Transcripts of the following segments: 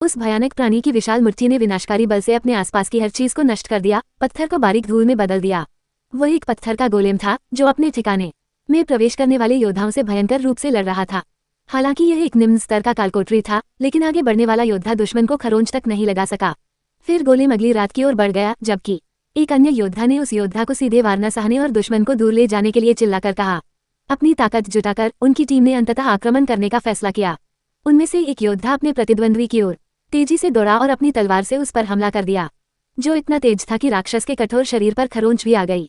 उस भयानक प्राणी की विशाल मुट्ठी ने विनाशकारी बल से अपने आसपास की हर चीज को नष्ट कर दिया, पत्थर को बारीक धूल में बदल दिया। वो एक पत्थर का गोलेम था जो अपने ठिकाने में प्रवेश करने वाले योद्धाओं से भयंकर रूप से लड़ रहा था। हालांकि यह एक निम्न स्तर का कालकोटरी था, लेकिन आगे बढ़ने वाला योद्धा दुश्मन को खरोंच तक नहीं लगा सका। फिर गोलेम अगली रात की ओर बढ़ गया, जबकि एक अन्य योद्धा ने उस योद्धा को सीधे वार न सहने और दुश्मन को दूर ले जाने के लिए चिल्लाकर कहा। अपनी ताकत जुटाकर उनकी टीम ने अंततः आक्रमण करने का फैसला किया। उनमें से एक योद्धा अपने प्रतिद्वंद्वी की ओर तेजी से दौड़ा और अपनी तलवार से उस पर हमला कर दिया, जो इतना तेज था कि राक्षस के कठोर शरीर पर खरोंच भी आ गई।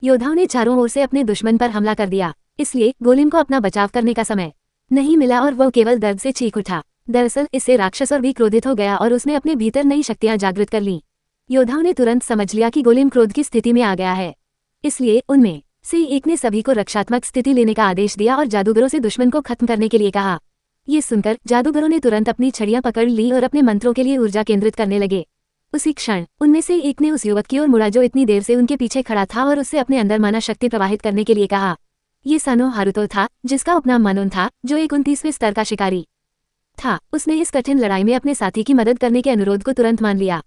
योद्धाओं ने चारों ओर से अपने दुश्मन पर हमला कर दिया, इसलिए गोलेम को अपना बचाव करने का समय नहीं मिला और वह केवल दर्द से चीख उठा। दरअसल इससे राक्षस और भी क्रोधित हो गया और उसने अपने भीतर नई शक्तियां जागृत कर लीं। योद्धाओं ने तुरंत समझ लिया कि गोलेम क्रोध की स्थिति में आ गया है, इसलिए उनमें से एक ने सभी को रक्षात्मक स्थिति लेने का आदेश दिया और जादूगरों से दुश्मन को खत्म करने के लिए कहा। ये सुनकर जादूगरों ने तुरंत अपनी छड़ियां पकड़ ली और अपने मंत्रों के लिए ऊर्जा केंद्रित करने लगे। उसी क्षण उनमें से एक ने उस युवक की ओर मुड़ा जो इतनी देर से उनके पीछे खड़ा था और उससे अपने अंदर माना शक्ति प्रवाहित करने के लिए कहा। ये सानो हारुतो था, जिसका उपनाम मानोन था, जो एक 29वें स्तर का शिकारी था। उसने इस कठिन लड़ाई में अपने साथी की मदद करने के अनुरोध को तुरंत मान लिया।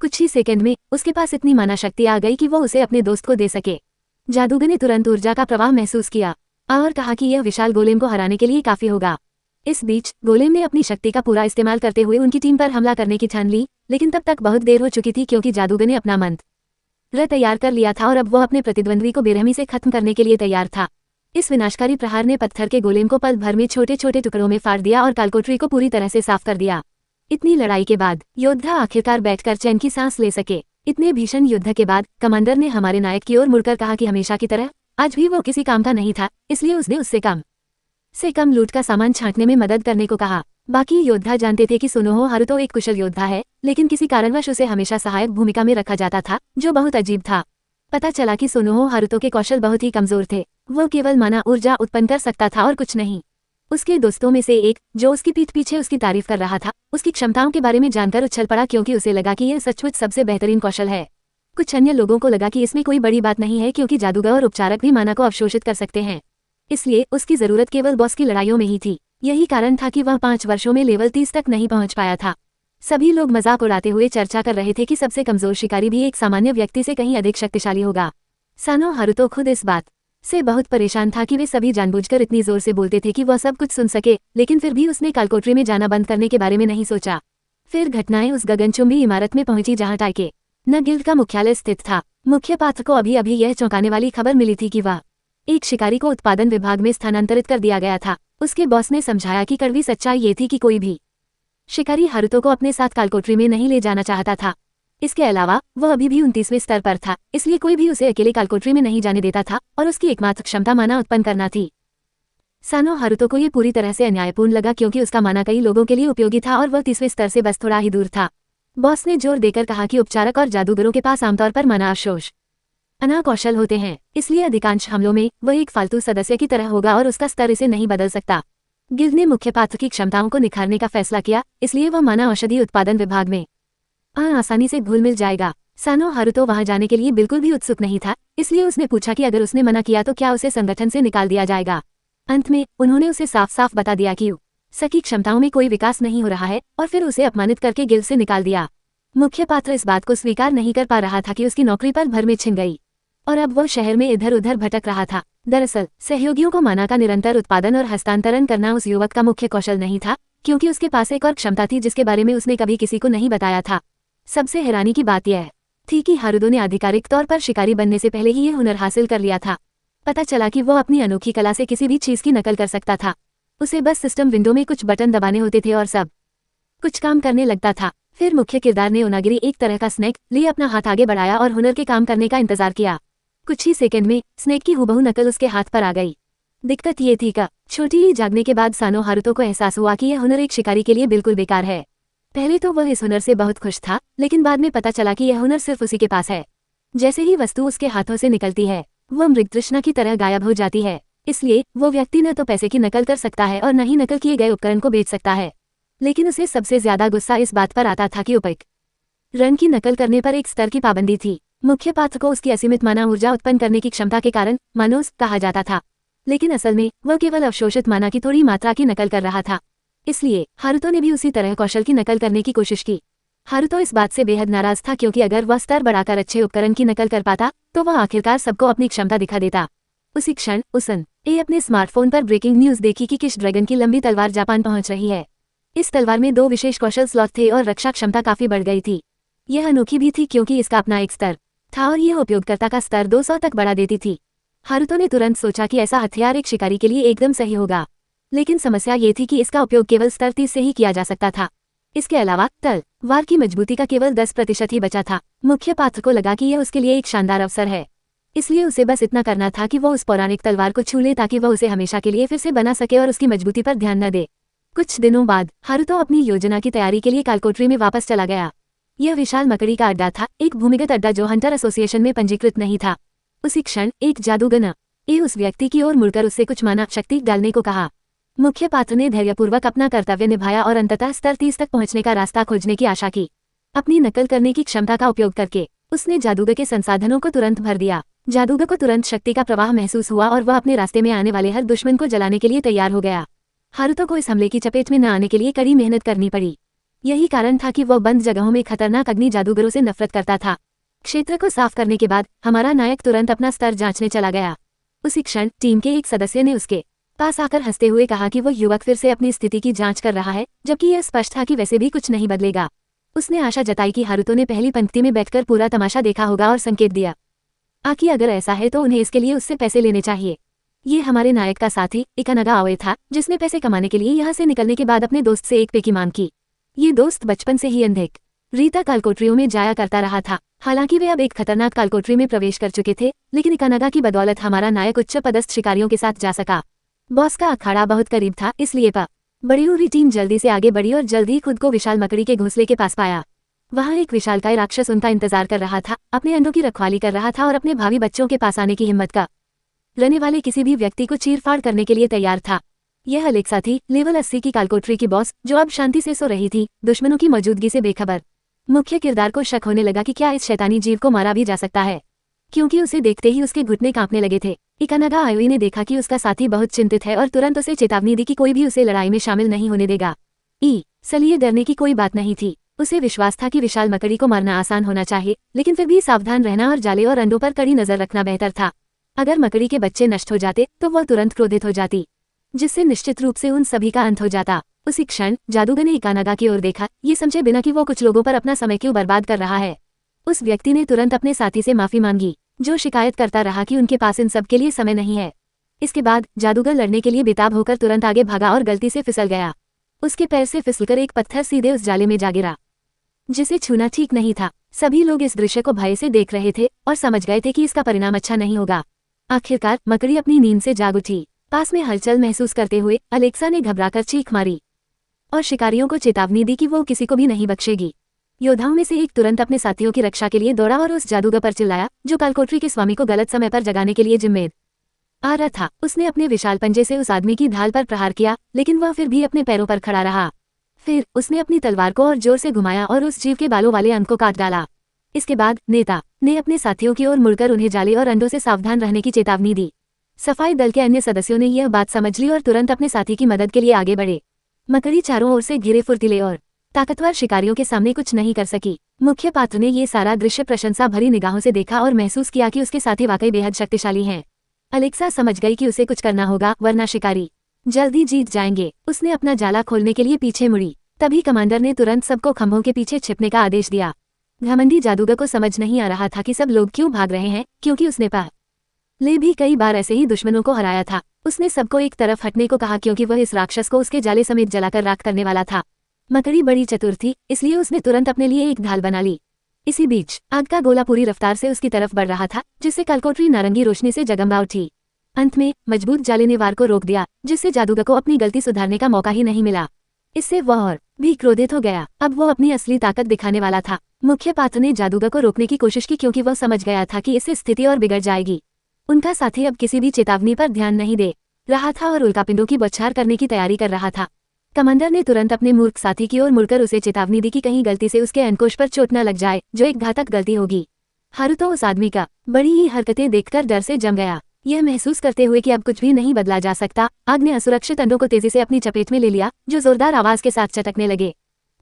कुछ ही सेकंड में उसके पास इतनी माना शक्ति आ गई कि वो उसे अपने दोस्त को दे सके। जादूगर ने तुरंत ऊर्जा का प्रवाह महसूस किया और कहा कि यह विशाल गोलेम को हराने के लिए काफी होगा। इस बीच गोलेम ने अपनी शक्ति का पूरा इस्तेमाल करते हुए उनकी टीम पर हमला करने की ठान ली, लेकिन तब तक बहुत देर हो चुकी थी क्योंकि जादूगर ने अपना मंत्र तैयार कर लिया था और अब वो अपने प्रतिद्वंद्वी को बेरहमी से खत्म करने के लिए तैयार था। इस विनाशकारी प्रहार ने पत्थर के गोलेम को पल भर में छोटे छोटे टुकड़ों में फाड़ दिया और कालकोटरी को पूरी तरह से साफ कर दिया। इतनी लड़ाई के बाद योद्धा आखिरकार बैठकर चैन की सांस ले सके। इतने भीषण युद्ध के बाद कमांडर ने हमारे नायक की ओर मुड़कर कहा कि हमेशा की तरह आज भी वो किसी काम का नहीं था, इसलिए उसने उससे कम लूट का सामान छांटने में मदद करने को कहा। बाकी योद्धा जानते थे कि सुनोहो हारुतो एक कुशल योद्धा है, लेकिन किसी कारणवश उसे हमेशा सहायक भूमिका में रखा जाता था, जो बहुत अजीब था। पता चला कि सुनोहो हारुतो के कौशल बहुत ही कमजोर थे। वो केवल माना ऊर्जा उत्पन्न कर सकता था और कुछ नहीं। उसके दोस्तों में से एक, जो उसकी पीठ पीछे उसकी तारीफ कर रहा था, उसकी क्षमताओं के बारे में जानकर उछल पड़ा क्योंकि उसे लगा कि यह सचमुच सबसे बेहतरीन कौशल है। कुछ अन्य लोगों को लगा कि इसमें कोई बड़ी बात नहीं है क्योंकि जादूगर और उपचारक भी माना को अवशोषित कर सकते हैं, इसलिए उसकी जरूरत केवल बॉस की लड़ाइयों में ही थी। यही कारण था कि वह 5 वर्षों में लेवल 30 तक नहीं पहुंच पाया था। सभी लोग मजाक उड़ाते हुए चर्चा कर रहे थे कि सबसे कमजोर शिकारी भी एक सामान्य व्यक्ति से कहीं अधिक शक्तिशाली होगा। सानो हारुतो खुद इस बात से बहुत परेशान था कि वे सभी जानबूझकर इतनी जोर से बोलते थे कि वह सब कुछ सुन सके, लेकिन फिर भी उसने कालकोटरी में जाना बंद करने के बारे में नहीं सोचा। फिर घटनाएं उस गगनचुंबी इमारत में पहुंची जहां टाइके न गिल्ड का मुख्यालय स्थित था। मुख्य पात्र को अभी अभी यह चौंकाने वाली खबर मिली थी कि वह एक शिकारी को उत्पादन विभाग में स्थानांतरित कर दिया गया था। उसके बॉस ने समझाया कि कड़वी सच्चाई ये थी कि कोई भी शिकारी हारुतो को अपने साथ कालकोटरी में नहीं ले जाना चाहता था। इसके अलावा वह अभी भी 29वें स्तर पर था, इसलिए कोई भी उसे अकेले कालकोटरी में नहीं जाने देता था और उसकी एकमात्र क्षमता माना उत्पन्न करना थी। सानो हारुतो को ये पूरी तरह से अन्यायपूर्ण लगा क्योंकि उसका माना कई लोगों के लिए उपयोगी था और वह 30वें स्तर से बस थोड़ा ही दूर था। बॉस ने जोर देकर कहा कि उपचारक और जादूगरों के पास आमतौर पर माना कौशल होते हैं, इसलिए अधिकांश हमलों में वह एक फालतू सदस्य की तरह होगा और उसका स्तर इसे नहीं बदल सकता। गिल्ड ने मुख्य पात्र की क्षमताओं को निखारने का फैसला किया, इसलिए वह माना औषधि उत्पादन विभाग में आसानी से घुल मिल जाएगा। सानो हारुतो वहां जाने के लिए बिल्कुल भी उत्सुक नहीं था, इसलिए उसने पूछा कि अगर उसने मना किया तो क्या उसे संगठन से निकाल दिया जाएगा। अंत में उन्होंने उसे साफ साफ बता दिया कि उसकी क्षमताओं में कोई विकास नहीं हो रहा है और फिर उसे अपमानित करके गिल्ड से निकाल दिया। मुख्य पात्र इस बात को स्वीकार नहीं कर पा रहा था कि उसकी नौकरी पल भर में छिन गई और अब वह शहर में इधर उधर भटक रहा था। दरअसल सहयोगियों को माना का निरंतर उत्पादन और हस्तांतरण करना उस युवक का मुख्य कौशल नहीं था, क्योंकि उसके पास एक और क्षमता थी जिसके बारे में उसने कभी किसी को नहीं बताया था। सबसे हैरानी की बात यह थी कि हारुतो ने आधिकारिक तौर पर शिकारी बनने से पहले ही ये हुनर हासिल कर लिया था। पता चला कि वो अपनी अनोखी कला से किसी भी चीज की नकल कर सकता था। उसे बस सिस्टम विंडो में कुछ बटन दबाने होते थे और सब कुछ काम करने लगता था। फिर मुख्य किरदार ने ओनागिरी एक तरह का स्नेक लिए अपना हाथ आगे बढ़ाया और हुनर के काम करने का इंतजार किया। कुछ ही सेकंड में स्नेक की हुबहू नकल उसके हाथ पर आ गई। दिक्कत ये थी कि छोटी ही जागने के बाद सानो हारुतो को एहसास हुआ कि यह हुनर एक शिकारी के लिए बिल्कुल बेकार है। पहले तो वह इस हुनर से बहुत खुश था, लेकिन बाद में पता चला कि यह हुनर सिर्फ उसी के पास है। जैसे ही वस्तु उसके हाथों से निकलती है, वह मृगतृष्णा की तरह गायब हो जाती है। इसलिए वो व्यक्ति न तो पैसे की नकल कर सकता है और न ही नकल किए गए उपकरण को बेच सकता है। लेकिन उसे सबसे ज्यादा गुस्सा इस बात पर आता था कि उपकरण की नकल करने पर एक स्तर की पाबंदी थी। मुख्य पात्र को उसकी असीमित माना ऊर्जा उत्पन्न करने की क्षमता के कारण मानोस कहा जाता था, लेकिन असल में वह केवल अवशोषित माना की थोड़ी मात्रा की नकल कर रहा था। इसलिए हारुतो ने भी उसी तरह कौशल की नकल करने की कोशिश की। हारुतो इस बात से बेहद नाराज था क्योंकि अगर वह स्तर बढ़ाकर अच्छे उपकरण की नकल कर पाता तो वह आखिरकार सबको अपनी क्षमता दिखा देता। उसी क्षण उसन ए अपने स्मार्टफोन पर ब्रेकिंग न्यूज देखी कि किश ड्रैगन की लंबी तलवार जापान पहुंच रही है। इस तलवार में 2 विशेष कौशल स्लॉट थे और रक्षा क्षमता काफी बढ़ गई थी। यह अनोखी भी थी क्योंकि इसका अपना एक स्तर था और यह उपयोगकर्ता का स्तर 200 तक बढ़ा देती थी। हारुतो ने तुरंत सोचा कि ऐसा हथियार एक शिकारी के लिए एकदम सही होगा, लेकिन समस्या ये थी कि इसका उपयोग केवल स्तर 30 से ही किया जा सकता था। इसके अलावा तलवार की मजबूती का केवल 10% ही बचा था। मुख्य पात्र को लगा कि यह उसके लिए एक शानदार अवसर है, इसलिए उसे बस इतना करना था कि वो उस पौराणिक तलवार को छू ले ताकि वह उसे हमेशा के लिए फिर से बना सके और उसकी मजबूती पर ध्यान न दे। कुछ दिनों बाद हारुतो अपनी योजना की तैयारी के लिए कालकोटरी में वापस चला गया। यह विशाल मकड़ी का अड्डा था, एक भूमिगत अड्डा जो हंटर एसोसिएशन में पंजीकृत नहीं था। उसी क्षण एक जादूगर ए उस व्यक्ति की ओर मुड़कर उससे कुछ मानव शक्ति डालने को कहा। मुख्य पात्र ने धैर्यपूर्वक अपना कर्तव्य निभाया और अंततः स्तर 30 तक पहुंचने का रास्ता खोजने की आशा की। अपनी नकल करने की क्षमता का उपयोग करके उसने जादूगर के संसाधनों को तुरंत भर दिया। जादूगर को तुरंत शक्ति का प्रवाह महसूस हुआ और वह अपने रास्ते में आने वाले हर दुश्मन को जलाने के लिए तैयार हो गया। हारुतो को इस हमले की चपेट में न आने के लिए कड़ी मेहनत करनी पड़ी। यही कारण था कि वह बंद जगहों में खतरनाक अग्नि जादूगरों से नफरत करता था। क्षेत्र को साफ करने के बाद हमारा नायक तुरंत अपना स्तर जांचने चला गया। उसी क्षण टीम के एक सदस्य ने उसके पास आकर हंसते हुए कहा कि वो युवक फिर से अपनी स्थिति की जांच कर रहा है, जबकि यह स्पष्ट था कि वैसे भी कुछ नहीं बदलेगा। उसने आशा जताई कि हारुतो ने पहली पंक्ति में बैठकर पूरा तमाशा देखा होगा और संकेत दिया कि अगर ऐसा है तो उन्हें इसके लिए उससे पैसे लेने चाहिए। ये हमारे नायक का साथी इकानागा आवे था, जिसने पैसे कमाने के लिए यहाँ से निकलने के बाद अपने दोस्त से 1 पे की मांग की। ये दोस्त बचपन से ही अंधिक रीता कालकोटरियों में जाया करता रहा था। हालांकि वे अब एक खतरनाक कालकोटरी में प्रवेश कर चुके थे, लेकिन इकानागा की बदौलत हमारा नायक उच्च पदस्थ शिकारियों के साथ जा सका। बॉस का अखाड़ा बहुत करीब था, इसलिए बड़ी हुई टीम जल्दी से आगे बढ़ी और जल्द ही खुद को विशाल मकड़ी के घोंसले के पास पाया। वहाँ एक विशालकाय राक्षस उनका इंतजार कर रहा था, अपने अंडों की रखवाली कर रहा था और अपने भावी बच्चों के पास आने की हिम्मत का रहने वाले किसी भी व्यक्ति को चीरफाड़ करने के लिए तैयार था। यह अलेक्सा थी, लेवल 80 की कालकोटरी की बॉस, जो अब शांति से सो रही थी, दुश्मनों की मौजूदगी से बेखबर। मुख्य किरदार को शक होने लगा कि क्या इस शैतानी जीव को मारा भी जा सकता है, क्योंकि उसे देखते ही उसके घुटने कांपने लगे थे। इकानागा आयोई ने देखा कि उसका साथी बहुत चिंतित है और तुरंत उसे चेतावनी दी कि कोई भी उसे लड़ाई में शामिल नहीं होने देगा। इसलिए डरने की कोई बात नहीं थी। उसे विश्वास था कि विशाल मकड़ी को मारना आसान होना चाहिए, लेकिन फिर भी सावधान रहना और जाले और अंडों पर कड़ी नजर रखना बेहतर था। अगर मकड़ी के बच्चे नष्ट हो जाते तो वह तुरंत क्रोधित हो जाती, जिससे निश्चित रूप से उन सभी का अंत हो जाता। उसी क्षण जादूगर ने इकानागा की ओर देखा, ये समझे बिना कि वो कुछ लोगों पर अपना समय क्यों बर्बाद कर रहा है। उस व्यक्ति ने तुरंत अपने साथी से माफी मांगी, जो शिकायत करता रहा कि उनके पास इन सब के लिए समय नहीं है। इसके बाद जादूगर लड़ने के लिए बेताब होकर तुरंत आगे भागा और गलती से फिसल गया। उसके पैर से फिसलकर एक पत्थर सीधे उस जाले में जा गिरा, जिसे छूना ठीक नहीं था। सभी लोग इस दृश्य को भय से देख रहे थे और समझ गए थे कि इसका परिणाम अच्छा नहीं होगा। आखिरकार मकड़ी अपनी नींद से जाग उठी। पास में हलचल महसूस करते हुए अलेक्सा ने घबराकर चीख मारी और शिकारियों को चेतावनी दी कि वो किसी को भी नहीं बख्शेगी। योद्धाओं में से एक तुरंत अपने साथियों की रक्षा के लिए दौड़ा और उस जादूगर पर चिल्लाया, जो कालकोटरी के स्वामी को गलत समय पर जगाने के लिए जिम्मेदार आ रहा था। उसने अपने विशाल पंजे से उस आदमी की ढाल पर प्रहार किया, लेकिन वह फिर भी अपने पैरों पर खड़ा रहा। फिर उसने अपनी तलवार को और जोर से घुमाया और उस जीव के बालों वाले अंक को काट डाला। इसके बाद नेता ने अपने साथियों की ओर मुड़कर उन्हें जाले और अंडों से सावधान रहने की चेतावनी दी। सफाई दल के अन्य सदस्यों ने यह बात समझ ली और तुरंत अपने साथी की मदद के लिए आगे बढ़े। मकड़ी चारों ओर से घिरे फुर्तीले और ताकतवर शिकारियों के सामने कुछ नहीं कर सकी। मुख्य पात्र ने ये सारा दृश्य प्रशंसा भरी निगाहों से देखा और महसूस किया कि उसके साथी वाकई बेहद शक्तिशाली हैं। अलेक्सा समझ गई कि उसे कुछ करना होगा, वरना शिकारी जल्दी जीत जाएंगे। उसने अपना जाला खोलने के लिए पीछे मुड़ी। तभी कमांडर ने तुरंत सबको खंभों के पीछे छिपने का आदेश दिया। घमंडी जादूगर को समझ नहीं आ रहा था कि सब लोग क्यों भाग रहे हैं, क्योंकि उसने पहले भी कई बार ऐसे ही दुश्मनों को हराया था। उसने सबको एक तरफ हटने को कहा क्योंकि वह इस राक्षस को उसके जाले समेत जलाकर राख करने वाला था। मकड़ी बड़ी चतुर थी, इसलिए उसने तुरंत अपने लिए एक ढाल बना ली। इसी बीच आग का गोला पूरी रफ्तार से उसकी तरफ बढ़ रहा था, जिससे कालकोटरी नारंगी रोशनी से जगमगा उठी। अंत में मजबूत जाले ने वार को रोक दिया, जिससे जादूगर को अपनी गलती सुधारने का मौका ही नहीं मिला। इससे वह और भी क्रोधित हो गया। अब वो अपनी असली ताकत दिखाने वाला था। मुख्य पात्र ने जादूगर को रोकने की कोशिश की क्योंकि वह समझ गया था कि इससे स्थिति और बिगड़ जाएगी। उनका साथी अब किसी भी चेतावनी पर ध्यान नहीं दे रहा था और उल्कापिंडों की बौछार करने की तैयारी कर रहा था। कमांडर ने तुरंत अपने मूर्ख साथी की ओर मुड़कर उसे चेतावनी दी कि कहीं गलती से उसके अंकुश पर चोट न लग जाए, जो एक घातक गलती होगी। हारुतो उस आदमी का बड़ी ही हरकतें देखकर डर से जम गया। यह महसूस करते हुए कि अब कुछ भी नहीं बदला जा सकता, आग ने असुरक्षित अंडों को तेजी से अपनी चपेट में ले लिया, जो जोरदार आवाज के साथ चटकने लगे।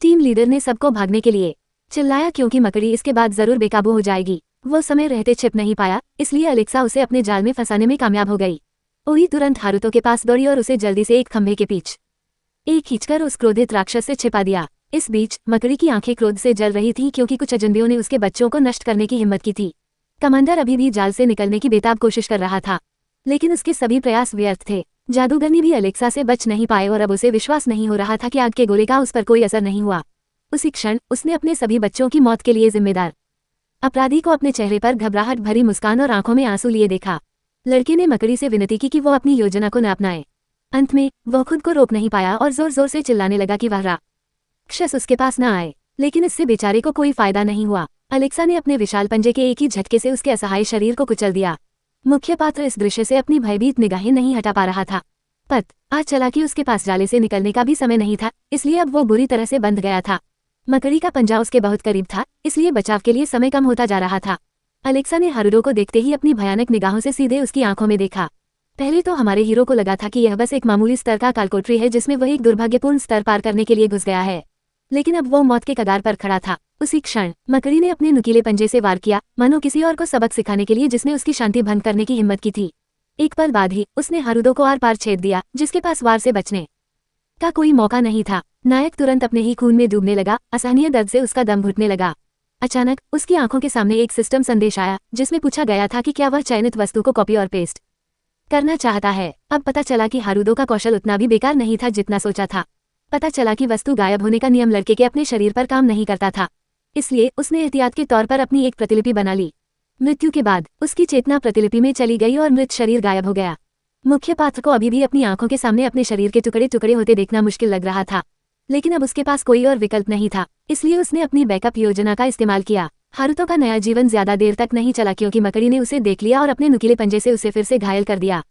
टीम लीडर ने सबको भागने के लिए चिल्लाया, क्योंकि मकड़ी इसके बाद जरूर बेकाबू हो जाएगी। वो समय रहते छिप नहीं पाया, इसलिए अलेक्सा उसे अपने जाल में फंसाने में कामयाब हो गई। ओही तुरंत हारुतो के पास दौड़ी और उसे जल्दी से एक खंभे के पीछे एक खींचकर उस क्रोधित राक्षस से छिपा दिया। इस बीच मकड़ी की आंखें क्रोध से जल रही थीं, क्योंकि कुछ अजनबियों ने उसके बच्चों को नष्ट करने की हिम्मत की थी। कमांडर अभी भी जाल से निकलने की बेताब कोशिश कर रहा था, लेकिन उसके सभी प्रयास व्यर्थ थे। जादूगरनी भी अलेक्सा से बच नहीं पाए और अब उसे विश्वास नहीं हो रहा था कि आग के गोले का उस पर कोई असर नहीं हुआ। उसी क्षण उसने अपने सभी बच्चों की मौत के लिए जिम्मेदार अपराधी को अपने चेहरे पर घबराहट भरी मुस्कान और आंखों में आंसू लिए देखा। लड़के ने मकड़ी से विनती की कि वो अपनी योजना को न अपनाए। अंत में वह खुद को रोक नहीं पाया और जोर जोर से चिल्लाने लगा कि वह राक्षस उसके पास न आए, लेकिन इससे बेचारे को कोई फायदा नहीं हुआ। अलेक्सा ने अपने विशाल पंजे के एक ही झटके से उसके असहाय शरीर को कुचल दिया। मुख्य पात्र इस दृश्य से अपनी भयभीत निगाहें नहीं हटा पा रहा था। आज चला कि उसके पास जाले से निकलने का भी समय नहीं था, इसलिए अब वो बुरी तरह से बंध गया था। मकड़ी का पंजा उसके बहुत करीब था, इसलिए बचाव के लिए समय कम होता जा रहा था। अलेक्सा ने हारुतो को देखते ही अपनी भयानक निगाहों से सीधे उसकी आंखों में देखा। पहले तो हमारे हीरो को लगा था कि यह बस एक मामूली स्तर का कालकोटरी है, जिसमें वह एक दुर्भाग्यपूर्ण स्तर पार करने के लिए घुस गया है, लेकिन अब वो मौत के कगार पर खड़ा था। उसी क्षण मकड़ी ने अपने नुकीले पंजे से वार किया, मानो किसी और को सबक सिखाने के लिए जिसने उसकी शांति भंग करने की हिम्मत की थी। एक पल बाद ही उसने हारुतो को आर पार छेद दिया, जिसके पास वार से बचने का कोई मौका नहीं था। नायक तुरंत अपने ही खून में डूबने लगा, असहनीय दर्द से उसका दम घुटने लगा। अचानक उसकी आंखों के सामने एक सिस्टम संदेश आया, जिसमें पूछा गया था कि क्या वह चयनित वस्तु को कॉपी और पेस्ट करना चाहता है। अब पता चला कि हारुतो का कौशल उतना भी बेकार नहीं था जितना सोचा था। पता चला कि वस्तु गायब होने का नियम लड़के के अपने शरीर पर काम नहीं करता था, इसलिए उसने एहतियात के तौर पर अपनी एक प्रतिलिपि बना ली। मृत्यु के बाद उसकी चेतना प्रतिलिपि में चली गई और मृत शरीर गायब हो गया। मुख्य पात्र को अभी भी अपनी आंखों के सामने अपने शरीर के टुकड़े टुकड़े होते देखना मुश्किल लग रहा था, लेकिन अब उसके पास कोई और विकल्प नहीं था, इसलिए उसने अपनी बैकअप योजना का इस्तेमाल किया। हारुतो का नया जीवन ज्यादा देर तक नहीं चला, क्योंकि मकड़ी ने उसे देख लिया और अपने नुकीले पंजे से उसे फिर से घायल कर दिया।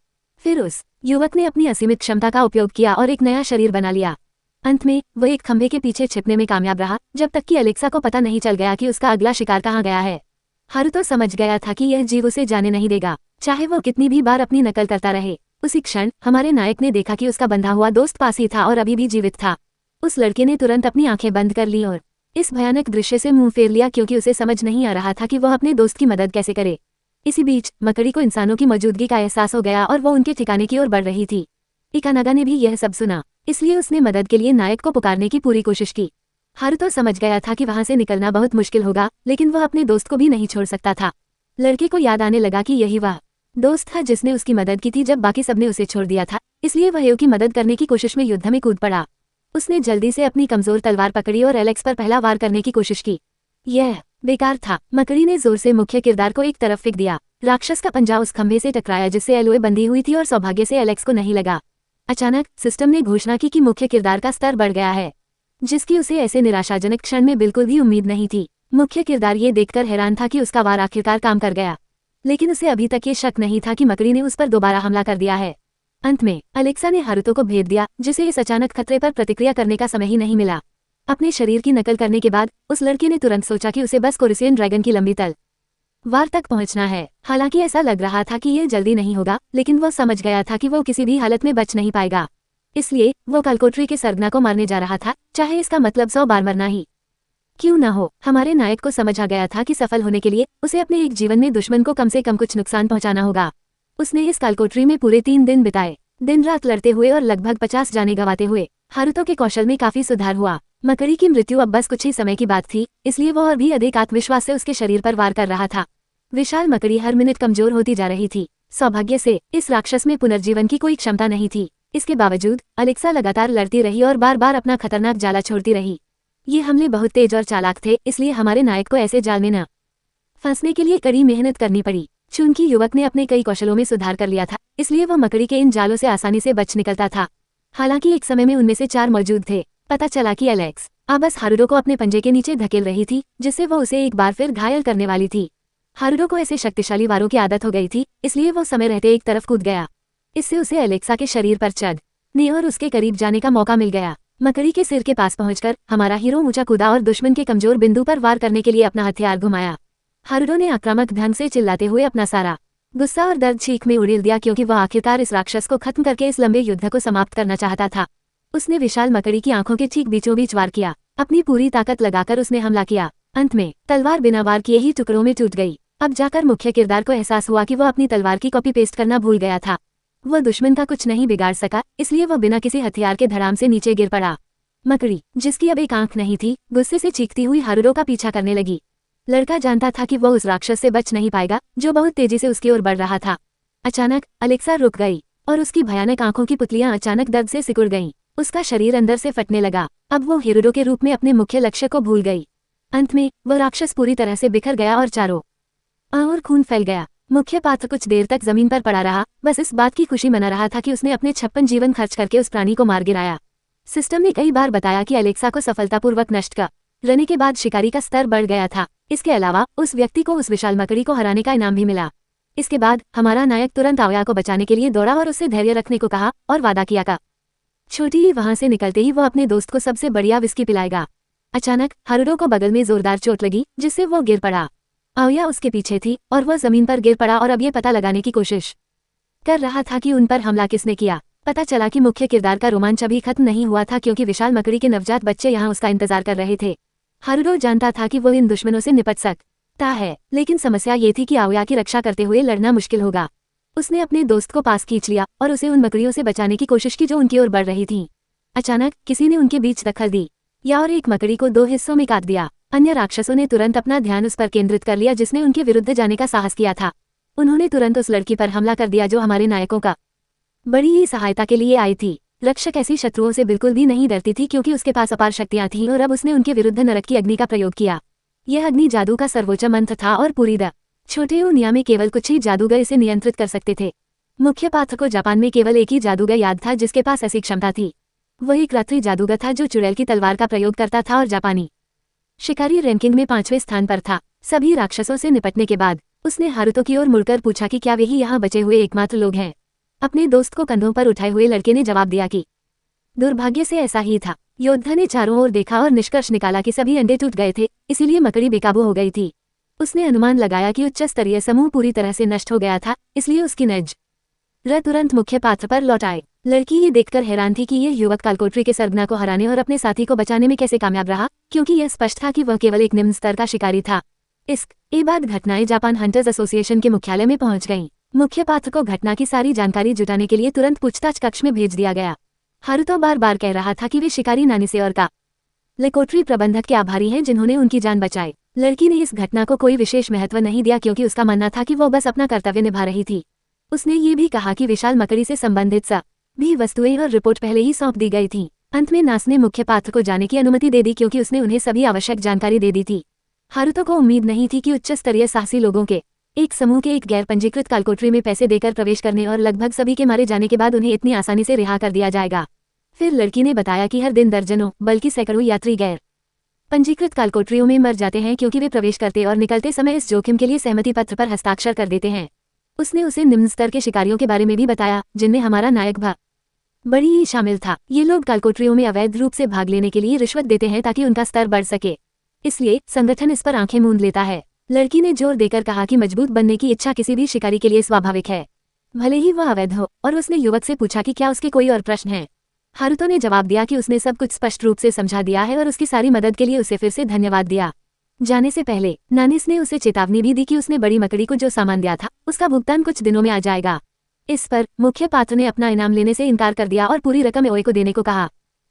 फिर उस युवक ने अपनी असीमित क्षमता का उपयोग किया और एक नया शरीर बना लिया। अंत में वह एक खंभे के पीछे छिपने में कामयाब रहा, जब तक कि अलेक्सा को पता नहीं चल गया कि उसका अगला शिकार कहाँ गया है। हारुतो समझ गया था कि यह जीव उसे जाने नहीं देगा, चाहे वो कितनी भी बार अपनी नकल करता रहे। उसी क्षण हमारे नायक ने देखा कि उसका बंधा हुआ दोस्त पास ही था और अभी भी जीवित था। उस लड़के ने तुरंत अपनी आंखें बंद कर ली और इस भयानक दृश्य से मुंह फेर लिया, क्योंकि उसे समझ नहीं आ रहा था कि वह अपने दोस्त की मदद कैसे करे। इसी बीच मकड़ी को इंसानों की मौजूदगी का एहसास हो गया और वो उनके ठिकाने की ओर बढ़ रही थी। इकानागा ने भी यह सब सुना, इसलिए उसने मदद के लिए नायक को पुकारने की पूरी कोशिश की। हारुतो समझ गया था कि वहां से निकलना बहुत मुश्किल होगा, लेकिन वह अपने दोस्त को भी नहीं छोड़ सकता था। लड़के को याद आने लगा कि यही वह दोस्त था जिसने उसकी मदद की थी जब बाकी सबने उसे छोड़ दिया था, इसलिए वह एओ की मदद करने की कोशिश में युद्ध में कूद पड़ा। उसने जल्दी से अपनी कमजोर तलवार पकड़ी और एलेक्स पर पहला वार करने की कोशिश की। यह बेकार था। मकड़ी ने जोर से मुख्य किरदार को एक तरफ फेंक दिया। राक्षस का पंजा उस खंभे से टकराया जिससे एलोए बंधी हुई थी और सौभाग्य से एलेक्स को नहीं लगा। अचानक सिस्टम ने घोषणा की कि मुख्य किरदार का स्तर बढ़ गया है, जिसकी उसे ऐसे निराशाजनक क्षण में बिल्कुल भी उम्मीद नहीं थी। मुख्य किरदार ये देखकर हैरान था कि उसका वार आखिरकार काम कर गया, लेकिन उसे अभी तक ये शक नहीं था कि मकड़ी ने उस पर दोबारा हमला कर दिया है। अंत में अलेक्सा ने हारुतो को भेद दिया, जिसे इस अचानक खतरे पर प्रतिक्रिया करने का समय ही नहीं मिला। अपने शरीर की नकल करने के बाद उस लड़के ने तुरंत सोचा कि उसे बस कोरिसियन ड्रैगन की लंबी तलवार तक पहुंचना है। हालांकि ऐसा लग रहा था कि यह जल्दी नहीं होगा, लेकिन वह समझ गया था कि वो किसी भी हालत में बच नहीं पाएगा। इसलिए वो कालकोटरी के सरगना को मारने जा रहा था, चाहे इसका मतलब 100 बार मरना ही क्यों न हो। हमारे नायक को समझ आ गया था कि सफल होने के लिए उसे अपने एक जीवन में दुश्मन को कम से कम कुछ नुकसान पहुंचाना होगा। उसने इस कालकोटरी में पूरे 3 दिन बिताए, दिन रात लड़ते हुए और लगभग 50 जाने गंवाते हुए। हारुतो के कौशल में काफी सुधार हुआ। मकड़ी की मृत्यु अब बस कुछ ही समय की बात थी, इसलिए वह और भी अधिक आत्मविश्वास से उसके शरीर पर वार कर रहा था। विशाल मकड़ी हर मिनट कमजोर होती जा रही थी। सौभाग्य से इस राक्षस में पुनर्जीवन की कोई क्षमता नहीं थी। इसके बावजूद अलेक्सा लगातार लड़ती रही और बार बार अपना खतरनाक जाला छोड़ती रही। ये हमले बहुत तेज और चालाक थे, इसलिए हमारे नायक को ऐसे जाल में न फंसने के लिए कड़ी मेहनत करनी पड़ी। चूंकि युवक ने अपने कई कौशलों में सुधार कर लिया था, इसलिए वह मकड़ी के इन जालों से आसानी से बच निकलता था। हालांकि एक समय में उनमें से 4 मौजूद थे। पता चला कि एलेक्स अब बस हारुतो को अपने पंजे के नीचे धकेल रही थी, जिससे वह उसे एक बार फिर घायल करने वाली थी। हारुतो को ऐसे शक्तिशाली वारों की आदत हो गई थी, इसलिए वो समय रहते एक तरफ कूद गया। इससे उसे एलेक्सा के शरीर पर चढ़ने और उसके करीब जाने का मौका मिल गया। मकड़ी के सिर के पास पहुंचकर हमारा हीरो ऊंचा कूदा और दुश्मन के कमजोर बिंदु पर वार करने के लिए अपना हथियार घुमाया। हारुतो ने आक्रामक ढंग से चिल्लाते हुए अपना सारा गुस्सा और दर्द चीख में उड़ेल दिया क्योंकि वह आखिरकार इस राक्षस को खत्म करके इस लंबे युद्ध को समाप्त करना चाहता था। उसने विशाल मकड़ी की आंखों के ठीक बीचों बीच वार किया। अपनी पूरी ताकत लगाकर उसने हमला किया। अंत में तलवार बिना वार किए ही टुकड़ों में टूट गई। अब जाकर मुख्य किरदार को एहसास हुआ कि वह अपनी तलवार की कॉपी पेस्ट करना भूल गया था। वह दुश्मन का कुछ नहीं बिगाड़ सका, इसलिए वह बिना किसी हथियार के धड़ाम से नीचे गिर पड़ा। मकड़ी, जिसकी अब एक आंख नहीं थी, गुस्से से चीखती हुई हारुरो का पीछा करने लगी। लड़का जानता था कि वह उस राक्षस से बच नहीं पाएगा जो बहुत तेजी से उसकी ओर बढ़ रहा था। अचानक अलेक्सा रुक गई और उसकी भयानक आंखों की पुतलियां अचानक दर्द से सिकुड़ गईं। उसका शरीर अंदर से फटने लगा। अब वो हिरुरो के रूप में अपने मुख्य लक्ष्य को भूल गई। अंत में वह राक्षस पूरी तरह से बिखर गया और चारों ओर खून फैल गया। मुख्य पात्र कुछ देर तक जमीन पर पड़ा रहा, बस इस बात की खुशी मना रहा था कि उसने अपने 56 जीवन खर्च करके उस प्राणी को मार गिराया। सिस्टम ने कई बार बताया कि अलेक्सा को सफलतापूर्वक नष्ट करने के बाद शिकारी का स्तर बढ़ गया था। इसके अलावा उस व्यक्ति को उस विशाल मकड़ी को हराने का इनाम भी मिला। इसके बाद हमारा नायक तुरंत आया को बचाने के लिए दौड़ा और उससे धैर्य रखने को कहा और वादा किया का छोटी ही वहां से निकलते ही वह अपने दोस्त को सबसे बढ़िया विस्की पिलाएगा। अचानक हारुरो को बगल में जोरदार चोट लगी, जिससे वो गिर पड़ा। आओया उसके पीछे थी और वह जमीन पर गिर पड़ा और अब ये पता लगाने की कोशिश कर रहा था कि उन पर हमला किसने किया। पता चला कि मुख्य किरदार का रोमांच अभी खत्म नहीं हुआ था क्योंकि विशाल मकड़ी के नवजात बच्चे यहाँ उसका इंतजार कर रहे थे। हारुरो जानता था कि वो इन दुश्मनों से निपट सकता है, लेकिन समस्या ये थी कि आओया की रक्षा करते हुए लड़ना मुश्किल होगा। उसने अपने दोस्त को पास खींच लिया और उसे उन मकड़ियों से बचाने की कोशिश की जो उनकी ओर बढ़ रही थीं। अचानक किसी ने उनके बीच दखल दी या और एक मकड़ी को 2 हिस्सों में काट दिया। अन्य राक्षसों ने तुरंत अपना ध्यान उस पर केंद्रित कर लिया जिसने उनके विरुद्ध जाने का साहस किया था। उन्होंने तुरंत उस लड़की पर हमला कर दिया जो हमारे नायकों का बड़ी ही सहायता के लिए आई थी। रक्षक ऐसी शत्रुओं से बिल्कुल भी नहीं डरती थी क्योंकि उसके पास अपार शक्तियां थीं और अब उसने उनके विरुद्ध नरक की अग्नि का प्रयोग किया। यह अग्नि जादू का सर्वोच्च मंत्र था और पूरी छोटे दुनिया में केवल कुछ ही जादूगर इसे नियंत्रित कर सकते थे। मुख्य पात्र को जापान में केवल एक ही जादूगर याद था जिसके पास ऐसी क्षमता थी। वह एक रात्रि जादूगर था जो चुड़ैल की तलवार का प्रयोग करता था और जापानी शिकारी रैंकिंग में 5वें स्थान पर था। सभी राक्षसों से निपटने के बाद उसने हारुतो की ओर मुड़कर पूछा कि क्या वही यहाँ बचे हुए एकमात्र लोग हैं। अपने दोस्त को कंधों पर उठाए हुए लड़के ने जवाब दिया कि दुर्भाग्य से ऐसा ही था। योद्धा ने चारों ओर देखा और निष्कर्ष निकाला कि सभी अंडे टूट गए थे, इसीलिए मकड़ी बेकाबू हो गई थी। उसने अनुमान लगाया कि उच्च स्तरीय समूह पूरी तरह से नष्ट हो गया था, इसलिए उसकी नजर तुरंत मुख्य पात्र पर लौट आए। लड़की ये देखकर हैरान थी कि यह युवक कालकोटरी के सरगना को हराने और अपने साथी को बचाने में कैसे कामयाब रहा, क्योंकि यह स्पष्ट था कि वह केवल एक निम्न स्तर का शिकारी था। इसके बाद घटनाएं जापान हंटर्स एसोसिएशन के मुख्यालय में पहुंच गईं। मुख्य पात्र को घटना की सारी जानकारी जुटाने के लिए तुरंत पूछताछ कक्ष में भेज दिया गया। हारुतो बार बार कह रहा था कि वे शिकारी नानिसे और कालकोटरी प्रबंधक के आभारी हैं जिन्होंने उनकी जान बचाई। लड़की ने इस घटना को कोई विशेष महत्व नहीं दिया क्योंकि उसका मानना था कि वो बस अपना कर्तव्य निभा रही थी। उसने ये भी कहा कि विशाल मकड़ी से संबंधित सभी वस्तुएं और रिपोर्ट पहले ही सौंप दी गई थी। अंत में नास ने मुख्य पात्र को जाने की अनुमति दे दी क्योंकि उसने उन्हें सभी आवश्यक जानकारी दे दी थी। हारुतो को उम्मीद नहीं थी कि उच्च स्तरीय साहसी लोगों के एक समूह के एक गैर पंजीकृत कालकोटरी में पैसे देकर प्रवेश करने और लगभग सभी के मारे जाने के बाद उन्हें इतनी आसानी से रिहा कर दिया जाएगा। फिर लड़की ने बताया कि हर दिन दर्जनों बल्कि सैकड़ों यात्री गैर पंजीकृत कालकोटरियों में मर जाते हैं क्योंकि वे प्रवेश करते और निकलते समय इस जोखिम के लिए सहमति पत्र पर हस्ताक्षर कर देते हैं। उसने उसे निम्न स्तर के शिकारियों के बारे में भी बताया जिनमें हमारा नायक बड़ी ही शामिल था। ये लोग कालकोटरियों में अवैध रूप से भाग लेने के लिए रिश्वत देते हैं ताकि उनका स्तर बढ़ सके, इसलिए संगठन इस पर आंखें मूंद लेता है। लड़की ने जोर देकर कहा कि मजबूत बनने की इच्छा किसी भी शिकारी के लिए स्वाभाविक है, भले ही वह अवैध हो, और उसने युवक से पूछा कि क्या उसके कोई और प्रश्न हैं। हारुतो ने जवाब दिया कि उसने सब कुछ स्पष्ट रूप से समझा दिया है और उसकी सारी मदद के लिए उसे फिर से धन्यवाद दिया। जाने से पहले नानिस ने उसे चेतावनी भी दी कि उसने बड़ी मकड़ी को जो सामान दिया था उसका भुगतान कुछ दिनों में आ जाएगा। इस पर मुख्य पात्र ने अपना इनाम लेने से इनकार कर दिया और पूरी रकम ओए को देने को कहा।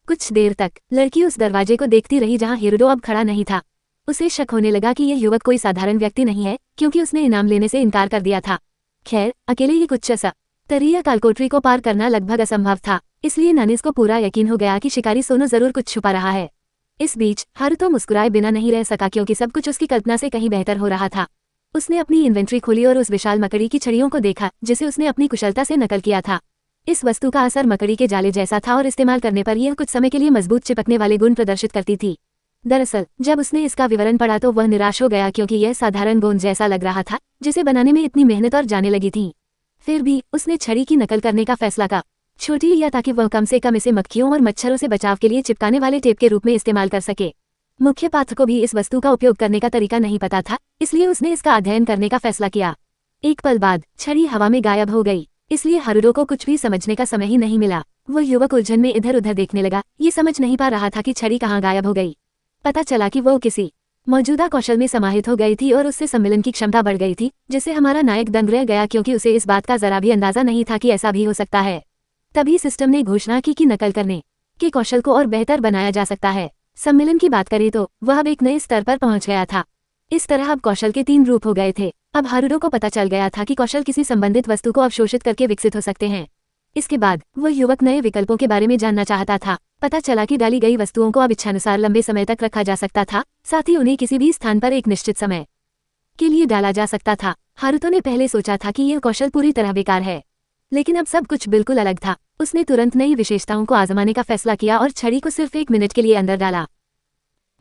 कुछ देर तक लड़की उस दरवाजे को देखती रही जहां हिरुडो अब खड़ा नहीं था। उसे शक होने लगा कि यह युवक कोई साधारण व्यक्ति नहीं है क्योंकि उसने इनाम लेने से इनकार कर दिया था। खैर, अकेले ही कुछ स्तरीय कालकोटरी को पार करना लगभग असंभव था, इसलिए नानिस को पूरा यकीन हो गया कि शिकारी सोनो जरूर कुछ छुपा रहा है। इस बीच हारुतो मुस्कुराए बिना नहीं रह सका क्योंकि सब कुछ उसकी कल्पना से कहीं बेहतर हो रहा था। उसने अपनी इन्वेंट्री खोली और उस विशाल मकड़ी की छड़ियों को देखा जिसे उसने अपनी कुशलता से नकल किया था। इस वस्तु का असर मकड़ी के जाले जैसा था और इस्तेमाल करने पर यह कुछ समय के लिए मजबूत चिपकने वाले गुण प्रदर्शित करती थी। दरअसल जब उसने इसका विवरण पढ़ा तो वह निराश हो गया क्योंकि यह साधारण गोंद जैसा लग रहा था जिसे बनाने में इतनी मेहनत और जाने लगी थी। फिर भी उसने छड़ी की नकल करने का फैसला किया, छोटी या ताकि वह कम से कम इसे मक्खियों और मच्छरों से बचाव के लिए चिपकाने वाले टेप के रूप में इस्तेमाल कर सके। मुख्य पात्र को भी इस वस्तु का उपयोग करने का तरीका नहीं पता था, इसलिए उसने इसका अध्ययन करने का फैसला किया। एक पल बाद छड़ी हवा में गायब हो गई, इसलिए हारुतो को कुछ भी समझने का समय ही नहीं मिला। वो युवक उलझन में इधर उधर देखने लगा, ये समझ नहीं पा रहा था कि छड़ी कहाँ गायब हो गई। पता चला कि वो किसी मौजूदा कौशल में समाहित हो गई थी और उससे सम्मिलन की क्षमता बढ़ गई थी, जिससे हमारा नायक दंग रह गया क्योंकि उसे इस बात का जरा भी अंदाजा नहीं था कि ऐसा भी हो सकता है। तभी सिस्टम ने घोषणा की कि नकल करने के कौशल को और बेहतर बनाया जा सकता है। सम्मिलन की बात करें तो वह अब एक नए स्तर पर पहुंच गया था। इस तरह अब कौशल के 3 रूप हो गए थे। अब हारुतो को पता चल गया था कि कौशल किसी संबंधित वस्तु को अवशोषित करके विकसित हो सकते हैं। इसके बाद वह युवक नए विकल्पों के बारे में जानना चाहता था। पता चला कि डाली गई वस्तुओं को अब इच्छानुसार लंबे समय तक रखा जा सकता था, साथ ही उन्हें किसी भी स्थान पर एक निश्चित समय के लिए डाला जा सकता था। हारुतो ने पहले सोचा था कि यह कौशल पूरी तरह बेकार है, लेकिन अब सब कुछ बिल्कुल अलग था। उसने तुरंत नई विशेषताओं को आजमाने का फैसला किया और छड़ी को सिर्फ 1 मिनट के लिए अंदर डाला।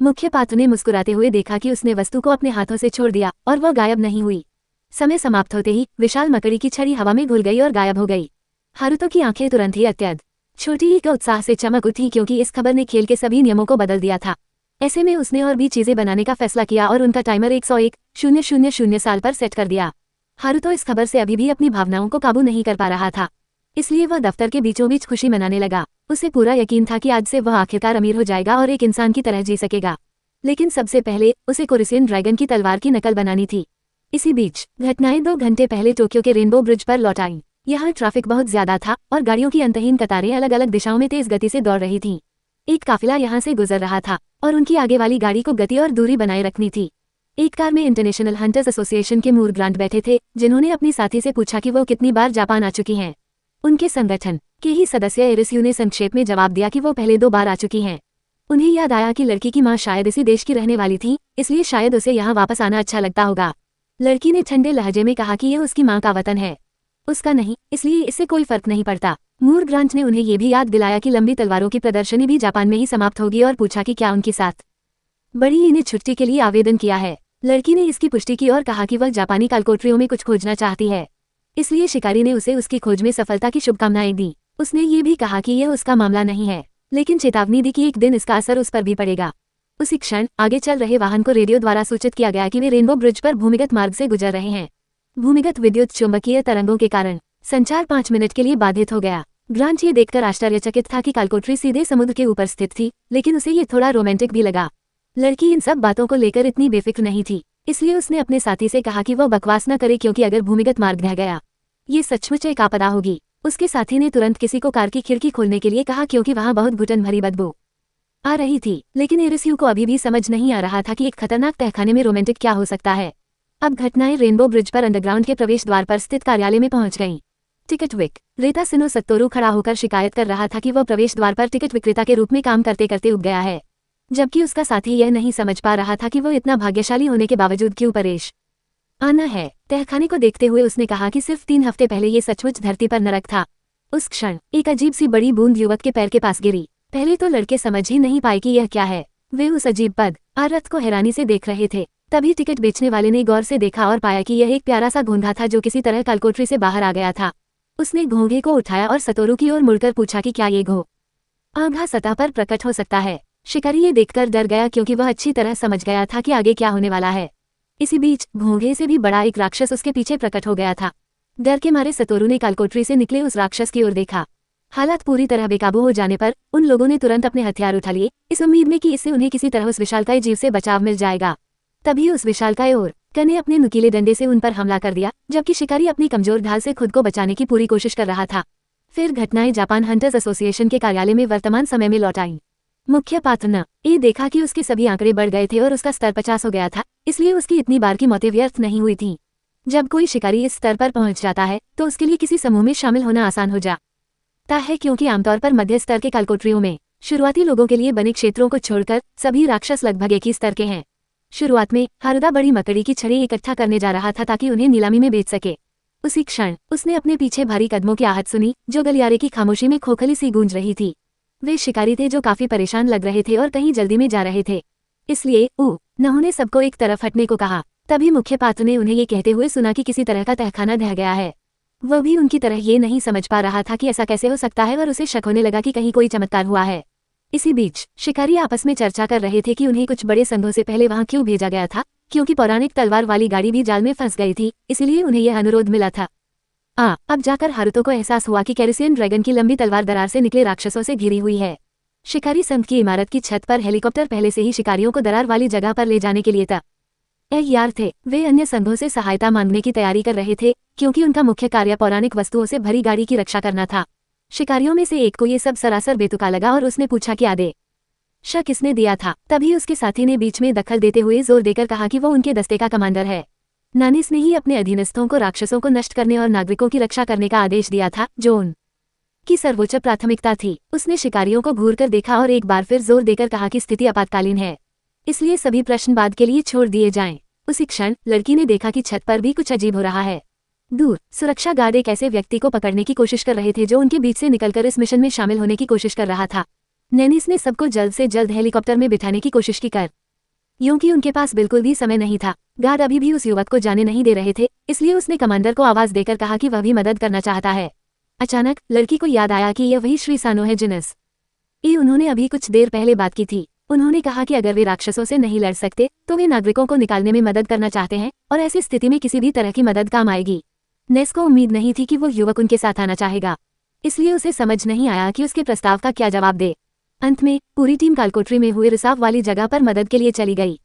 मुख्य पात्र ने मुस्कुराते हुए देखा कि उसने वस्तु को अपने हाथों से छोड़ दिया और वह गायब नहीं हुई। समय समाप्त होते ही विशाल मकड़ी की छड़ी हवा में घुल गई और गायब हो गई। हारुतो की आंखें तुरंत ही अत्यंत छोटी ही का उत्साह से चमक उठी क्योंकि इस खबर ने खेल के सभी नियमों को बदल दिया था। ऐसे में उसने और भी चीजें बनाने का फैसला किया और उनका टाइमर 101,000 साल पर सेट कर दिया। हारुतो इस खबर से अभी भी अपनी भावनाओं को काबू नहीं कर पा रहा था, इसलिए वह दफ्तर के बीचों बीच खुशी मनाने लगा। उसे पूरा यकीन था कि आज से वह आखिरकार अमीर हो जाएगा और एक इंसान की तरह जी सकेगा। लेकिन सबसे पहले उसे कोरिसियन ड्रैगन की तलवार की नकल बनानी थी। इसी बीच घटनाएं 2 घंटे पहले टोक्यो के रेनबो ब्रिज पर लौट आईं। यहाँ ट्रैफिक बहुत ज्यादा था और गाड़ियों की अंतहीन कतारें अलग अलग दिशाओं में तेज गति से दौड़ रही थीं। एक काफिला यहाँ से गुजर रहा था और उनकी आगे वाली गाड़ी को गति और दूरी बनाए रखनी थी। एक कार में इंटरनेशनल हंटर्स एसोसिएशन के मूर ग्रांट बैठे थे, जिन्होंने अपनी साथी से पूछा कि वो कितनी बार जापान आ चुकी हैं। उनके संगठन के ही सदस्य एरिस्यू ने संक्षेप में जवाब दिया कि वो पहले 2 बार आ चुकी हैं। उन्हें याद आया कि लड़की की मां शायद इसी देश की रहने वाली थी, इसलिए शायद उसे यहाँ वापस आना अच्छा लगता होगा। लड़की ने ठंडे लहजे में कहा कि यह उसकी मां का वतन है, उसका नहीं, इसलिए इससे कोई फर्क नहीं पड़ता। मूर ग्रांट ने उन्हें ये भी याद दिलाया कि लंबी तलवारों की प्रदर्शनी भी जापान में ही समाप्त होगी और पूछा कि क्या उनके साथ बड़ी ने छुट्टी के लिए आवेदन किया है। लड़की ने इसकी पुष्टि की और कहा कि वह जापानी कालकोटरियों में कुछ खोजना चाहती है, इसलिए शिकारी ने उसे उसकी खोज में सफलता की शुभकामनाएं दी। उसने ये भी कहा कि यह उसका मामला नहीं है, लेकिन चेतावनी दी कि एक दिन इसका असर उस पर भी पड़ेगा। उसी क्षण आगे चल रहे वाहन को रेडियो द्वारा सूचित किया गया कि वे रेनबो ब्रिज पर भूमिगत मार्ग से गुजर रहे हैं। भूमिगत विद्युत चुंबकीय तरंगों के कारण संचार 5 मिनट के लिए बाधित हो गया। ग्रांट ये देखकर आश्चर्यचकित था कि कालकोटरी सीधे समुद्र के ऊपर स्थित थी, लेकिन उसे ये थोड़ा रोमांटिक भी लगा। लड़की इन सब बातों को लेकर इतनी बेफिक्र नहीं थी, इसलिए उसने अपने साथी से कहा कि वह बकवास न करे क्योंकि अगर भूमिगत मार्ग ढह गया ये सचमुच एक आपदा होगी। उसके साथी ने तुरंत किसी को कार की खिड़की खोलने के लिए कहा क्योंकि वहां बहुत घुटन भरी बदबू आ रही थी। लेकिन एरिस्यू को अभी भी समझ नहीं आ रहा था कि एक खतरनाक तहखाने में रोमांटिक क्या हो सकता है। अब घटनाएं रेनबो ब्रिज पर अंडरग्राउंड के प्रवेश द्वार पर स्थित कार्यालय में पहुंच गईं। टिकट विक रेता सिनो सत्तोरू खड़ा होकर शिकायत कर रहा था कि वह प्रवेश द्वार पर टिकट विक्रेता के रूप में काम करते करते उब गया है, जबकि उसका साथी यह नहीं समझ पा रहा था कि वो इतना भाग्यशाली होने के बावजूद क्यों परेश आना है। तहखाने को देखते हुए उसने कहा कि सिर्फ 3 हफ्ते पहले ये सचमुच धरती पर नरक था। उस क्षण एक अजीब सी बड़ी बूंद युवक के पैर के पास गिरी। पहले तो लड़के समझ ही नहीं पाए कि यह क्या है। वे उस अजीब पद आरत को हैरानी से देख रहे थे। तभी टिकट बेचने वाले ने गौर से देखा और पाया कि यह एक प्यारा सा घोंघा था जो किसी तरह कालकोटरी से बाहर आ गया था। उसने घोंघे को उठाया और सतोरू की ओर मुड़कर पूछा कि क्या ये घोंघा सतह पर प्रकट हो सकता है। शिकारी ये देखकर डर गया क्योंकि वह अच्छी तरह समझ गया था कि आगे क्या होने वाला है। इसी बीच घोंघे से भी बड़ा एक राक्षस उसके पीछे प्रकट हो गया था। डर के मारे सतोरू ने कालकोटरी से निकले उस राक्षस की ओर देखा। हालात पूरी तरह बेकाबू हो जाने पर उन लोगों ने तुरंत अपने हथियार उठा लिए, इस उम्मीद में कि इससे उन्हें किसी तरह उस विशालकाय जीव से बचाव मिल जाएगा। तभी उस विशालकाय और ने अपने नुकीले डंडे से उन पर हमला कर दिया, जबकि शिकारी अपनी कमजोर ढाल से खुद को बचाने की पूरी कोशिश कर रहा था। फिर घटनाएं जापान हंटर्स एसोसिएशन के कार्यालय में वर्तमान समय में लौट आईं। मुख्य पात्र ने ये देखा कि उसके सभी आंकड़े बढ़ गए थे और उसका स्तर 50 हो गया था, इसलिए उसकी इतनी बार की मौतें व्यर्थ नहीं हुई थीं। जब कोई शिकारी इस स्तर पर पहुंच जाता है तो उसके लिए किसी समूह में शामिल होना आसान हो जाता है, क्योंकि आमतौर पर मध्य स्तर के कालकोटरियों में शुरुआती लोगों के लिए बने क्षेत्रों को छोड़कर सभी राक्षस लगभग एक ही स्तर के हैं। शुरुआत में हारुदा बड़ी मकड़ी की छड़ी इकट्ठा करने जा रहा था ताकि उन्हें नीलामी में बेच सके। उसी क्षण उसने अपने पीछे भारी कदमों की आहट सुनी जो गलियारे की खामोशी में खोखली सी गूंज रही थी। वे शिकारी थे जो काफी परेशान लग रहे थे और कहीं जल्दी में जा रहे थे, इसलिए उन्होंने सबको एक तरफ हटने को कहा। तभी मुख्य पात्र ने उन्हें ये कहते हुए सुना कि किसी तरह का तहखाना ढह गया है। वह भी उनकी तरह ये नहीं समझ पा रहा था कि ऐसा कैसे हो सकता है और उसे शक होने लगा कि कहीं कोई चमत्कार हुआ है। इसी बीच शिकारी आपस में चर्चा कर रहे थे कि उन्हें कुछ बड़े संघों से पहले वहां क्यों भेजा गया था, क्योंकि पौराणिक तलवार वाली गाड़ी भी जाल में फंस गई थी, इसीलिए उन्हें यह अनुरोध मिला था। अब जाकर हारुतो को एहसास हुआ कि कैरिसियन ड्रैगन की लंबी तलवार दरार से निकले राक्षसों से घिरी हुई है। शिकारी संघ की इमारत की छत पर हेलीकॉप्टर पहले से ही शिकारियों को दरार वाली जगह पर ले जाने के लिए तैयार थे। वे अन्य संघों से सहायता मांगने की तैयारी कर रहे थे, क्योंकि उनका मुख्य कार्य पौराणिक वस्तुओं से भरी गाड़ी की रक्षा करना था। शिकारियों में से एक को ये सब सरासर बेतुका लगा और उसने पूछा कि आदेश किसने दिया था। तभी उसके साथी ने बीच में दखल देते हुए जोर देकर कहा कि वो उनके दस्ते का कमांडर है। नानिस ने ही अपने अधीनस्थों को राक्षसों को नष्ट करने और नागरिकों की रक्षा करने का आदेश दिया था, जो उनकी सर्वोच्च प्राथमिकता थी। उसने शिकारियों को घूरकर देखा और एक बार फिर जोर देकर कहा कि स्थिति आपातकालीन है, इसलिए सभी प्रश्न बाद के लिए छोड़ दिए जाएं। उसी क्षण लड़की ने देखा कि छत पर भी कुछ अजीब हो रहा है। दूर सुरक्षा गार्ड एक ऐसे व्यक्ति को पकड़ने की कोशिश कर रहे थे जो उनके बीच से निकलकर इस मिशन में शामिल होने की कोशिश कर रहा था। नैनिस ने सबको जल्द से जल्द हेलीकॉप्टर में बिठाने की कोशिश की क्योंकि उनके पास बिल्कुल भी समय नहीं था। गार्ड अभी भी उस युवक को जाने नहीं दे रहे थे, इसलिए उसने कमांडर को आवाज देकर कहा कि वह भी मदद करना चाहता है। अचानक लड़की को याद आया कि यह वही श्री सानो है जिनसे उन्होंने अभी कुछ देर पहले बात की थी। उन्होंने कहा कि अगर वे राक्षसों से नहीं लड़ सकते तो वे नागरिकों को निकालने में मदद करना चाहते हैं, और ऐसी स्थिति में किसी भी तरह की मदद काम आएगी। नेस को उम्मीद नहीं थी कि वो युवक उनके साथ आना चाहेगा, इसलिए उसे समझ नहीं आया कि उसके प्रस्ताव का क्या जवाब दे। अंत में पूरी टीम कालकोटरी में हुए रिसाव वाली जगह पर मदद के लिए चली गई।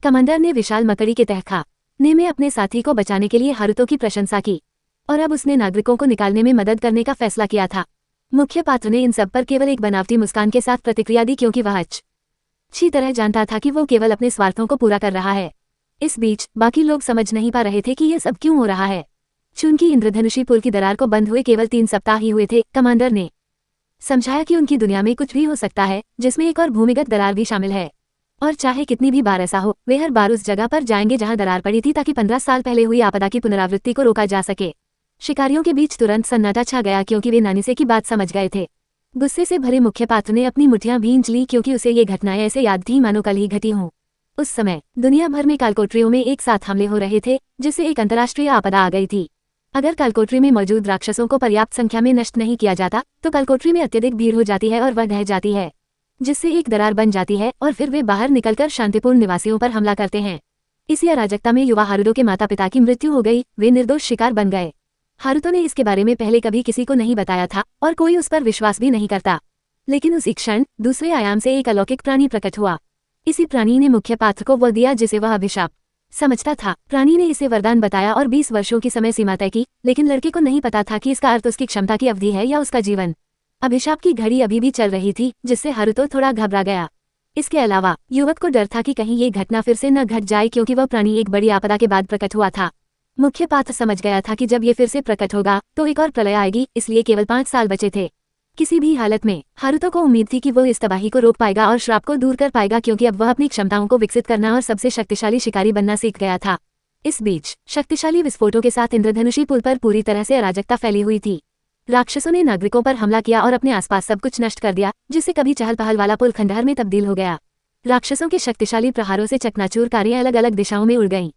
कमांडर ने विशाल मकड़ी के तहखाने में अपने साथी को बचाने के लिए हारुतो की प्रशंसा की, और अब उसने नागरिकों को निकालने में मदद करने का फैसला किया था। मुख्य पात्र ने इन सब पर केवल एक बनावटी मुस्कान के साथ प्रतिक्रिया दी, क्योंकि वह अच्छी तरह जानता था कि वो केवल अपने स्वार्थों को पूरा कर रहा है। इस बीच बाकी लोग समझ नहीं पा रहे थे कि यह सब क्यों हो रहा है। चूंकि इंद्रधनुषी पुल की दरार को बंद हुए केवल 3 सप्ताह ही हुए थे, कमांडर ने समझाया कि उनकी दुनिया में कुछ भी हो सकता है, जिसमें एक और भूमिगत दरार भी शामिल है, और चाहे कितनी भी बार ऐसा हो, वे हर बार उस जगह पर जाएंगे जहां दरार पड़ी थी, ताकि 15 साल पहले हुई आपदा की पुनरावृत्ति को रोका जा सके। शिकारियों के बीच तुरंत सन्नाटा छा गया, क्योंकि वे नानिसे की बात समझ गए थे। गुस्से से भरे मुख्य पात्र ने अपनी मुठ्ठियां भींच ली, क्योंकि उसे ये घटनाएं ऐसे याद थी मानो कल ही घटी हों। उस समय दुनिया भर में कालकोटरियों में एक साथ हमले हो रहे थे, जिससे एक अंतर्राष्ट्रीय आपदा आ गई थी। अगर कालकोटरी में मौजूद राक्षसों को पर्याप्त संख्या में नष्ट नहीं किया जाता तो कालकोटरी में अत्यधिक भीड़ हो जाती है और वह ढह जाती है, जिससे एक दरार बन जाती है, और फिर वे बाहर निकलकर शांतिपूर्ण निवासियों पर हमला करते हैं। इसी अराजकता में युवा हारुतो के माता पिता की मृत्यु हो गई। वे निर्दोष शिकार बन गए। हारुतो ने इसके बारे में पहले कभी किसी को नहीं बताया था, और कोई उस पर विश्वास भी नहीं करता। लेकिन उसी क्षण दूसरे आयाम से एक अलौकिक प्राणी प्रकट हुआ। इसी प्राणी ने मुख्य पात्र को वो दिया जिसे वह अभिशाप समझता था। प्राणी ने इसे वरदान बताया और 20 वर्षों की समय सीमा तय की, लेकिन लड़के को नहीं पता था कि इसका अर्थ उसकी क्षमता की अवधि है या उसका जीवन। अभिशाप की घड़ी अभी भी चल रही थी, जिससे हारुतो थोड़ा घबरा गया। इसके अलावा युवक को डर था कि कहीं ये घटना फिर से न घट जाए, क्योंकि वह प्राणी एक बड़ी आपदा के बाद प्रकट हुआ था। मुख्य पात्र समझ गया था कि जब ये फिर से प्रकट होगा तो एक और प्रलय आएगी, इसलिए केवल 5 साल बचे थे। किसी भी हालत में हारुतो को उम्मीद थी कि वो इस तबाही को रोक पाएगा और श्राप को दूर कर पाएगा, क्योंकि अब वह अपनी क्षमताओं को विकसित करना और सबसे शक्तिशाली शिकारी बनना सीख गया था। इस बीच शक्तिशाली विस्फोटों के साथ इंद्रधनुषी पुल पर पूरी तरह से अराजकता फैली हुई थी। राक्षसों ने नागरिकों पर हमला किया और अपने आसपास सब कुछ नष्ट कर दिया, जिससे कभी चहल पहल वाला पुल खंडहर में तब्दील हो गया। राक्षसों के शक्तिशाली प्रहारों से चकनाचूर कारें अलग अलग दिशाओं में उड़ गईं।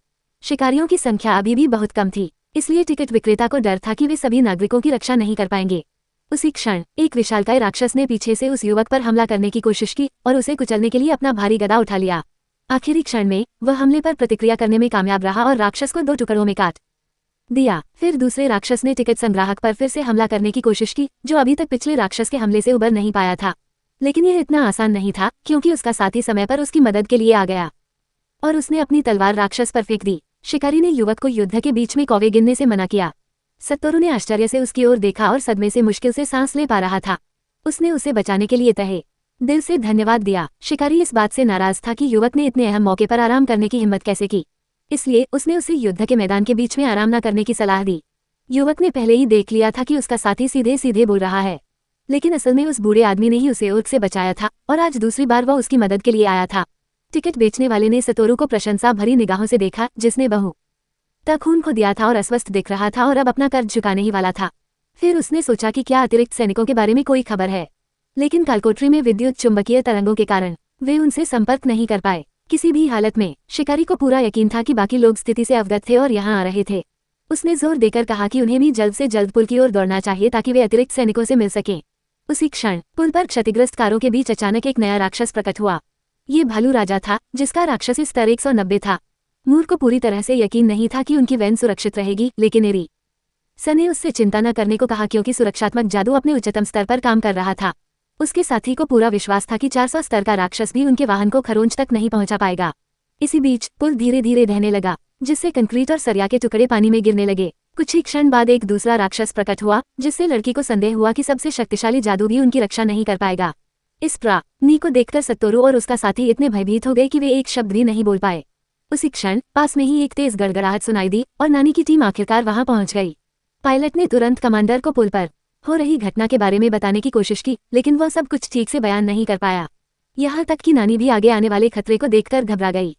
शिकारियों की संख्या अभी भी बहुत कम थी, इसलिए टिकट विक्रेता को डर था कि वे सभी नागरिकों की रक्षा नहीं कर पाएंगे। उसी क्षण एक विशालकाय राक्षस ने पीछे से उस युवक पर हमला करने की कोशिश की और उसे कुचलने के लिए अपना भारी गदा उठा लिया। आखिरी क्षण में वह हमले पर प्रतिक्रिया करने में कामयाब रहा और राक्षस को 2 टुकड़ों में काट दिया। फिर दूसरे राक्षस ने टिकट संग्राहक पर फिर से हमला करने की कोशिश की, जो अभी तक पिछले राक्षस के हमले से उबर नहीं पाया था। लेकिन यह इतना आसान नहीं था, क्योंकि उसका साथी समय पर उसकी मदद के लिए आ गया और उसने अपनी तलवार राक्षस पर फेंक दी। शिकारी ने युवक को युद्ध के बीच में कौवे गिनने से मना किया। सत्तोरु ने आश्चर्य से उसकी ओर देखा और सदमे से मुश्किल से सांस ले पा रहा था। उसने उसे बचाने के लिए तहे दिल से धन्यवाद दिया। शिकारी इस बात से नाराज था कि युवक ने इतने अहम मौके पर आराम करने की हिम्मत कैसे की, इसलिए उसने उसे युद्ध के मैदान के बीच में आराम न करने की सलाह दी। युवक ने पहले ही देख लिया था कि उसका साथी सीधे सीधे बोल रहा है, लेकिन असल में उस बूढ़े आदमी ने ही उसे ऊर्ट से बचाया था, और आज दूसरी बार वह उसकी मदद के लिए आया था। टिकट बेचने वाले ने सतोरु को प्रशंसा भरी निगाहों से देखा, जिसने बहु तक खून को दिया था और अस्वस्थ दिख रहा था और अब अपना कर्ज झुकाने ही वाला था। फिर उसने सोचा कि क्या अतिरिक्त सैनिकों के बारे में कोई खबर है, लेकिन कालकोटरी में विद्युत चुंबकीय तरंगों के कारण वे उनसे संपर्क नहीं कर पाए। किसी भी हालत में शिकारी को पूरा यकीन था कि बाकी लोग स्थिति से अवगत थे और यहाँ आ रहे थे। उसने जोर देकर कहा कि उन्हें भी जल्द से जल्द पुल की ओर दौड़ना चाहिए, ताकि वे अतिरिक्त सैनिकों से मिल सकें। उसी क्षण पुल पर क्षतिग्रस्त कारों के बीच अचानक एक नया राक्षस प्रकट हुआ। ये भालू राजा था, जिसका राक्षसी स्तर 190 था। मूर को पूरी तरह से यकीन नहीं था कि उनकी वैन सुरक्षित रहेगी, लेकिन एरी सन ने उससे चिंता न करने को कहा क्योंकि सुरक्षात्मक जादू अपने उच्चतम स्तर पर काम कर रहा था। उसके साथी को पूरा विश्वास था कि 400 स्तर का राक्षस भी उनके वाहन को खरोंच तक नहीं पहुंचा पाएगा। इसी बीच पुल धीरे धीरे ढहने लगा, जिससे कंक्रीट और सरिया के टुकड़े पानी में गिरने लगे। कुछ ही क्षण बाद एक दूसरा राक्षस प्रकट हुआ, जिससे लड़की को संदेह हुआ कि सबसे शक्तिशाली जादू भी उनकी रक्षा नहीं कर पाएगा। इस प्राणी को देखकर सत्तोरू और उसका साथी इतने भयभीत हो गए कि वे एक शब्द भी नहीं बोल पाए। उसी क्षण पास में ही एक तेज गड़गड़ाहट सुनाई दी और नानी की टीम आखिरकार वहां पहुंच गई। पायलट ने तुरंत कमांडर को पुल पर हो रही घटना के बारे में बताने की कोशिश की, लेकिन वह सब कुछ ठीक से बयान नहीं कर पाया। यहाँ तक कि नानी भी आगे आने वाले खतरे को देखकर घबरा गई।